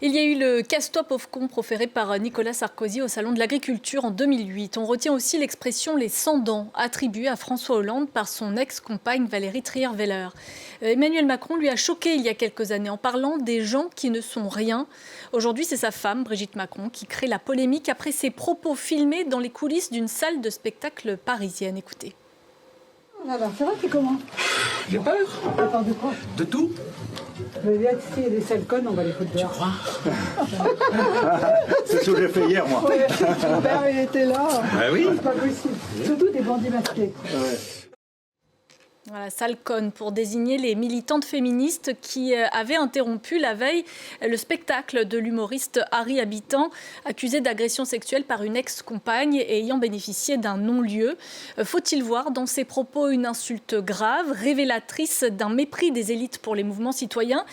Il y a eu le casse-toi pauvre con proféré par Nicolas Sarkozy au Salon de l'Agriculture en 2008. On retient aussi l'expression les sans-dents attribuée à François Hollande par son ex-compagne Valérie Trierweiler. Emmanuel Macron lui a choqué il y a quelques années en parlant des gens qui ne sont rien. Aujourd'hui, c'est sa femme, Brigitte Macron, qui crée la polémique après ses propos filmés dans les coulisses d'une salle de spectacle parisienne. Écoutez. Alors, ça va, t'es comment? J'ai peur. T'as peur de quoi? De tout. Mais viens ici, il y a des sales connes, on va les foutre dehors. Tu crois? C'est ce que j'ai fait hier, moi. Ouais, ton père, il était là. Ah oui. C'est pas possible. Surtout des bandits masqués. Ouais. Voilà, sale conne pour désigner les militantes féministes qui avaient interrompu la veille le spectacle de l'humoriste Harry Habitant, accusé d'agression sexuelle par une ex-compagne et ayant bénéficié d'un non-lieu. Faut-il voir dans ses propos une insulte grave, révélatrice d'un mépris des élites pour les mouvements citoyens?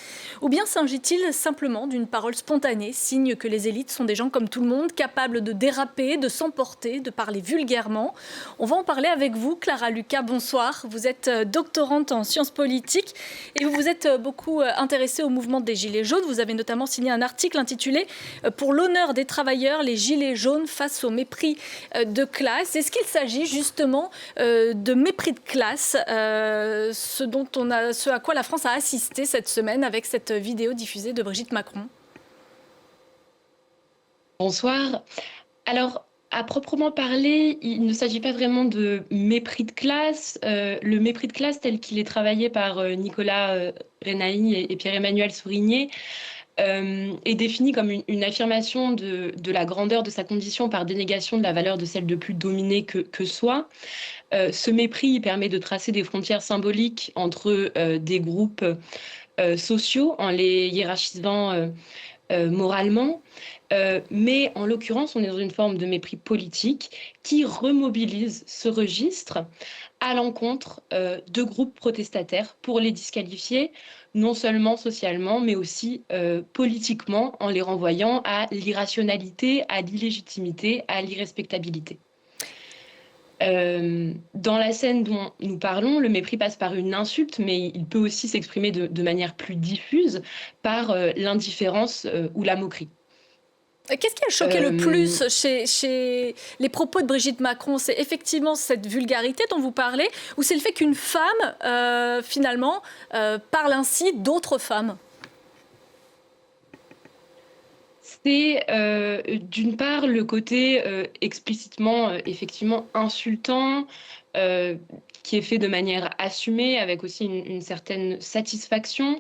Ou bien s'agit-il simplement d'une parole spontanée, signe que les élites sont des gens comme tout le monde, capables de déraper, de s'emporter, de parler vulgairement? On va en parler avec vous, Clara Lucas, bonsoir. Vous êtes doctorante en sciences politiques et vous vous êtes beaucoup intéressée au mouvement des Gilets jaunes. Vous avez notamment signé un article intitulé « Pour l'honneur des travailleurs, les Gilets jaunes face au mépris de classe ». Est-ce qu'il s'agit justement de mépris de classe, ce à quoi la France a assisté cette semaine avec cette vidéo diffusée de Brigitte Macron? Bonsoir. Alors, à proprement parler, il ne s'agit pas vraiment de mépris de classe. Le mépris de classe tel qu'il est travaillé par Nicolas Renaï et Pierre-Emmanuel Sourigné est défini comme une affirmation de la grandeur de sa condition par dénégation de la valeur de celle de plus dominée que soi. Ce mépris permet de tracer des frontières symboliques entre des groupes sociaux en les hiérarchisant moralement. Mais en l'occurrence, on est dans une forme de mépris politique qui remobilise ce registre à l'encontre de groupes protestataires pour les disqualifier, non seulement socialement, mais aussi politiquement, en les renvoyant à l'irrationalité, à l'illégitimité, à l'irrespectabilité. Dans la scène dont nous parlons, le mépris passe par une insulte, mais il peut aussi s'exprimer de manière plus diffuse par l'indifférence ou la moquerie. Qu'est-ce qui a choqué le plus chez les propos de Brigitte Macron? C'est effectivement cette vulgarité dont vous parlez, ou c'est le fait qu'une femme, finalement, parle ainsi d'autres femmes? C'est d'une part le côté explicitement, effectivement, insultant, qui est fait de manière assumée, avec aussi une certaine satisfaction,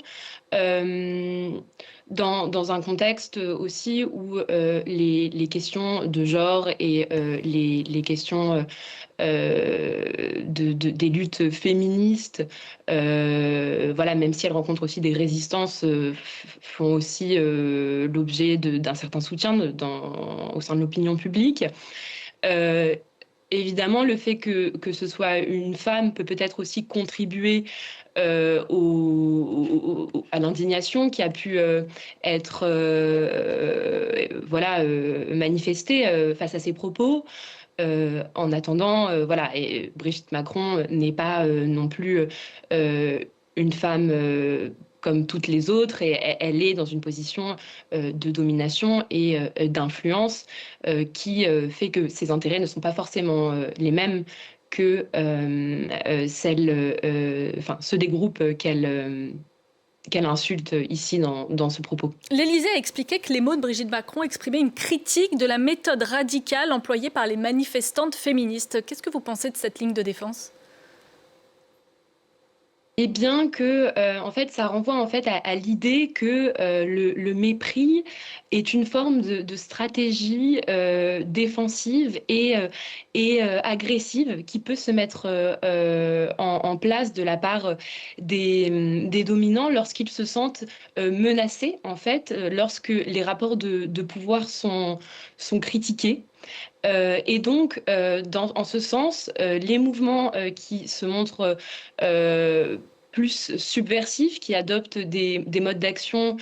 dans un contexte aussi où les questions de genre et les questions des luttes féministes, voilà, même si elles rencontrent aussi des résistances, font aussi l'objet d'un certain soutien au sein de l'opinion publique. Évidemment, le fait que ce soit une femme peut-être aussi contribuer à l'indignation qui a pu être voilà, manifestée face à ces propos. En attendant, voilà, et Brigitte Macron n'est pas non plus une femme comme toutes les autres, et elle est dans une position de domination et d'influence qui fait que ses intérêts ne sont pas forcément les mêmes que ceux des groupes qu'elle insulte ici dans ce propos. L'Élysée a expliqué que les mots de Brigitte Macron exprimaient une critique de la méthode radicale employée par les manifestantes féministes. Qu'est-ce que vous pensez de cette ligne de défense? Eh bien que, en fait, ça renvoie en fait à l'idée que le mépris est une forme de stratégie défensive et agressive qui peut se mettre en place de la part des dominants lorsqu'ils se sentent menacés, en fait, lorsque les rapports de pouvoir sont critiqués. Et donc, en ce sens, les mouvements qui se montrent plus subversifs, qui adoptent des modes d'action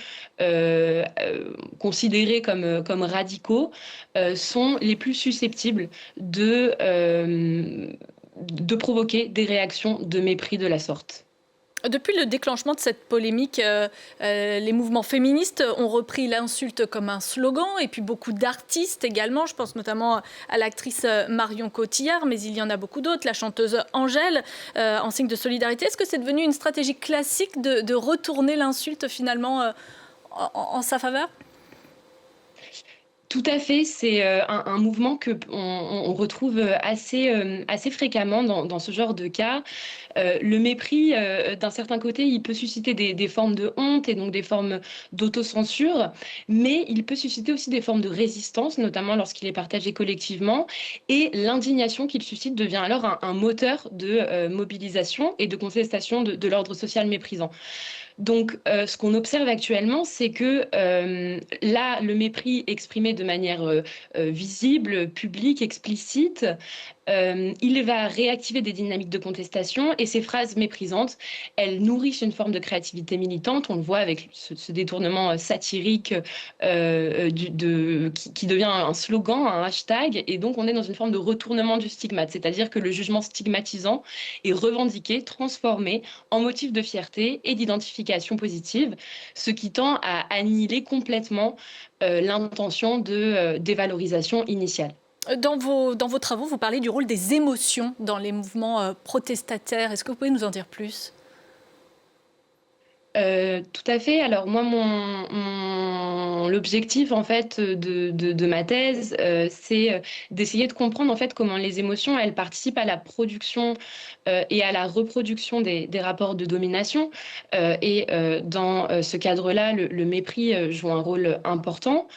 considérés comme radicaux, sont les plus susceptibles de provoquer des réactions de mépris de la sorte. Depuis le déclenchement de cette polémique, les mouvements féministes ont repris l'insulte comme un slogan, et puis beaucoup d'artistes également. Je pense notamment à l'actrice Marion Cotillard, mais il y en a beaucoup d'autres, la chanteuse Angèle, en signe de solidarité. Est-ce que c'est devenu une stratégie classique de retourner l'insulte finalement en sa faveur ? Tout à fait, c'est un mouvement que on retrouve assez fréquemment dans ce genre de cas. Le mépris, d'un certain côté, il peut susciter des formes de honte et donc des formes d'autocensure, mais il peut susciter aussi des formes de résistance, notamment lorsqu'il est partagé collectivement, et l'indignation qu'il suscite devient alors un moteur de mobilisation et de contestation de l'ordre social méprisant. Donc, ce qu'on observe actuellement, c'est que là, le mépris exprimé de manière visible, publique, explicite, il va réactiver des dynamiques de contestation et ces phrases méprisantes, elles nourrissent une forme de créativité militante. On le voit avec ce détournement satirique qui devient un slogan, un hashtag, et donc on est dans une forme de retournement du stigmate, c'est-à-dire que le jugement stigmatisant est revendiqué, transformé en motif de fierté et d'identification positive, ce qui tend à annihiler complètement l'intention de dévalorisation initiale. Dans vos travaux, vous parlez du rôle des émotions dans les mouvements protestataires. Est-ce que vous pouvez nous en dire plus ? Tout à fait. Alors moi, l'objectif en fait de ma thèse, c'est d'essayer de comprendre en fait comment les émotions, elles participent à la production et à la reproduction des rapports de domination. Dans ce cadre-là, le mépris joue un rôle important.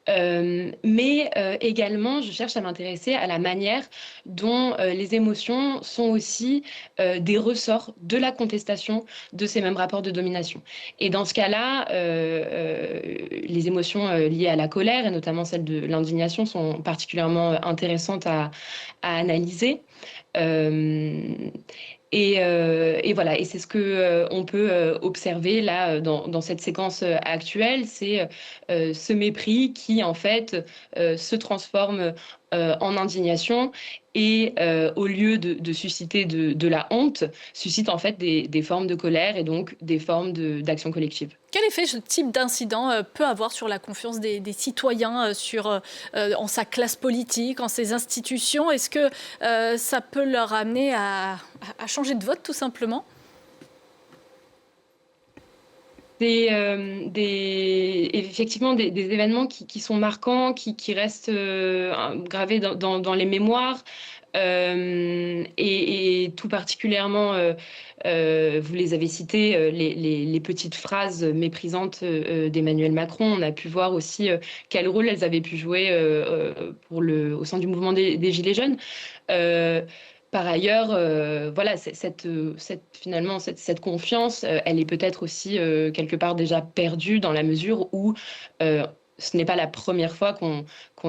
Mais également, je cherche à m'intéresser à la manière dont les émotions sont aussi des ressorts de la contestation de ces mêmes rapports de domination. Et dans ce cas-là, les émotions liées à la colère, et notamment celle de l'indignation, sont particulièrement intéressantes à analyser. Et voilà, et c'est ce que on peut observer là dans cette séquence actuelle, c'est ce mépris qui en fait se transforme en indignation et au lieu de susciter de la honte, suscite en fait des formes de colère et donc des formes d'action collective. Quel effet ce type d'incident peut avoir sur la confiance des citoyens, en sa classe politique, en ses institutions ? Est-ce que ça peut leur amener à changer de vote tout simplement ? Effectivement des événements qui sont marquants, qui restent gravés dans les mémoires. Et tout particulièrement, vous les avez cités, les petites phrases méprisantes d'Emmanuel Macron. On a pu voir aussi quel rôle elles avaient pu jouer au sein du mouvement des Gilets jaunes. Par ailleurs, voilà, cette confiance, elle est peut-être aussi quelque part déjà perdue dans la mesure où ce n'est pas la première fois qu'on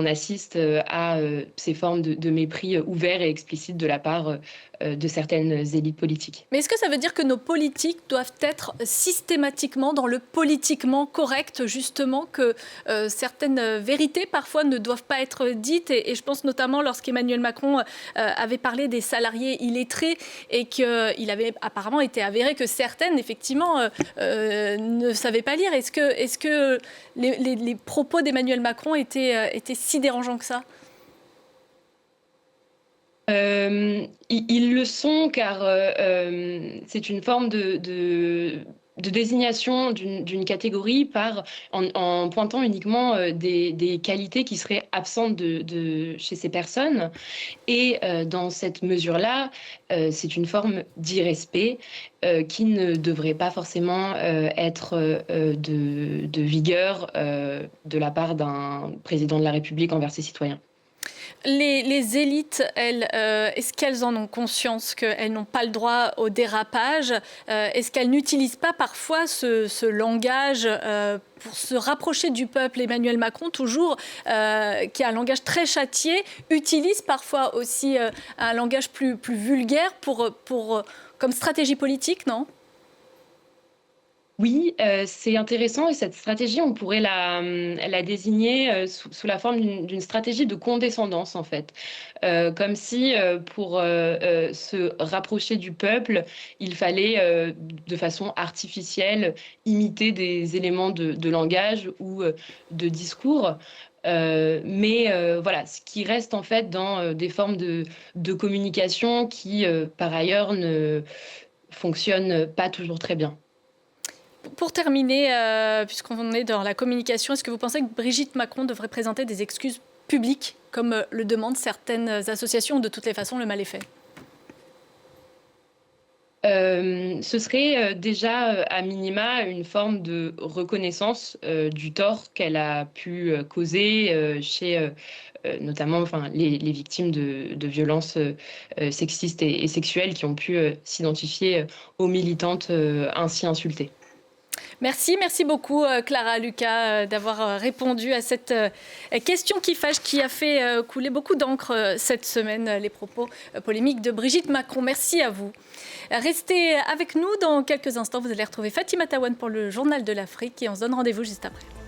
assiste à ces formes de mépris ouverts et explicites de la part de certaines élites politiques. Mais est-ce que ça veut dire que nos politiques doivent être systématiquement dans le politiquement correct, justement, que certaines vérités parfois ne doivent pas être dites, et je pense notamment lorsqu'Emmanuel Macron avait parlé des salariés illettrés et qu'il avait apparemment été avéré que certaines, effectivement, ne savaient pas lire. Est-ce que les propos d'Emmanuel Macron étaient si dérangeants que ça ? Ils le sont car c'est une forme de désignation d'une catégorie en pointant uniquement des qualités qui seraient absentes chez ces personnes. Et dans cette mesure-là, c'est une forme d'irrespect qui ne devrait pas forcément être de vigueur de la part d'un président de la République envers ses citoyens. Les élites, elles, est-ce qu'elles en ont conscience qu'elles n'ont pas le droit au dérapage ? Est-ce qu'elles n'utilisent pas parfois ce langage pour se rapprocher du peuple ? Emmanuel Macron, toujours, qui a un langage très châtié, utilise parfois aussi un langage plus vulgaire comme stratégie politique, non ? Oui, c'est intéressant et cette stratégie, on pourrait la désigner sous la forme d'une stratégie de condescendance, en fait. Comme si pour se rapprocher du peuple, il fallait de façon artificielle imiter des éléments de langage ou de discours. Mais voilà, ce qui reste en fait dans des formes de communication qui, par ailleurs, ne fonctionnent pas toujours très bien. Pour terminer, puisqu'on est dans la communication, est-ce que vous pensez que Brigitte Macron devrait présenter des excuses publiques, comme le demandent certaines associations, ou de toutes les façons, le mal est fait? Ce serait déjà à minima une forme de reconnaissance du tort qu'elle a pu causer chez notamment enfin, les victimes de violences sexistes et sexuelles qui ont pu s'identifier aux militantes ainsi insultées. Merci beaucoup Clara Lucas d'avoir répondu à cette question qui fâche, qui a fait couler beaucoup d'encre cette semaine, les propos polémiques de Brigitte Macron. Merci à vous. Restez avec nous dans quelques instants, vous allez retrouver Fatima Tawan pour le Journal de l'Afrique et on se donne rendez-vous juste après.